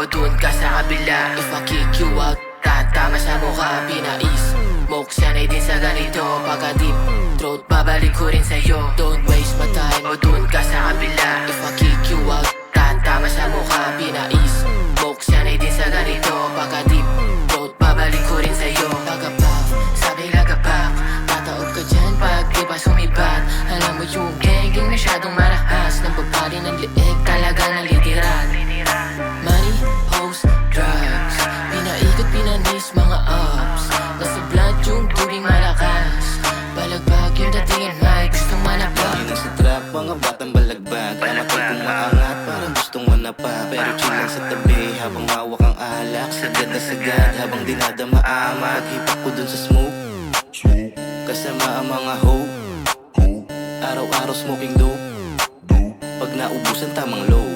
o dun ka sa kabila. If I kick you out, tatama sa mukha. Pinais, smoke sanay din sa ganito. Pagka deep throat, babalik ko rin sa'yo. Don't waste my time, o dun ka sa kabila. If I kick you out, tatama sa mukha. Pinais, smoke sanay din sa ganito. Pagka deep throat, babalik ko rin sa'yo. Tagapak, sabi lagapak, tataob ka dyan pag di pa sumibat. Alam mo yung gengeng masyadong marahas. Nababali ng liig, talaga ng litiran. Money, hoes, drugs, pinaikot, pinanis, mga ups. Nasa blood yung tubing malakas. Balagbag yung datingin, may gustong manapag. Hindi na sa trap, mga batang balagbag. Amatay kong maangat, parang gustong manapa. Pero chill lang sa tabi, habang hawak ang alak. Sagad na sagad, habang dinadama amat. Hipak ko dun sa smoke, kasama ang mga hoe. Araw-araw smoking dope, pag naubusan tamang low.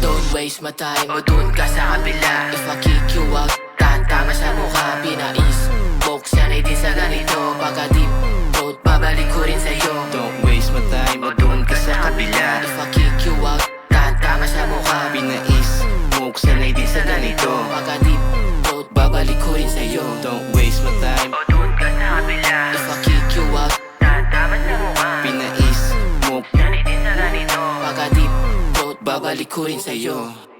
Don't waste my time, o dun ka sa kabila. If I kick you out, tatama sa mukha. Pinais, smoke sanay din sa ganito. Pagka deep throat, babalik ko rin sa'yo. Don't waste my time, o dun ka sa kabila. If I kick you out, tatama sa mukha. Pinais, smoke sanay din sa ganito. Pagka deep throat, babalik ko rin sa'yo. Don't waste my time, O dun ka sa kabila. If I kick you out, tatama sa mukha. pinais, smoke. Sanay din sa ganito. Pagka deep throat, babalik ko rin sa'yo.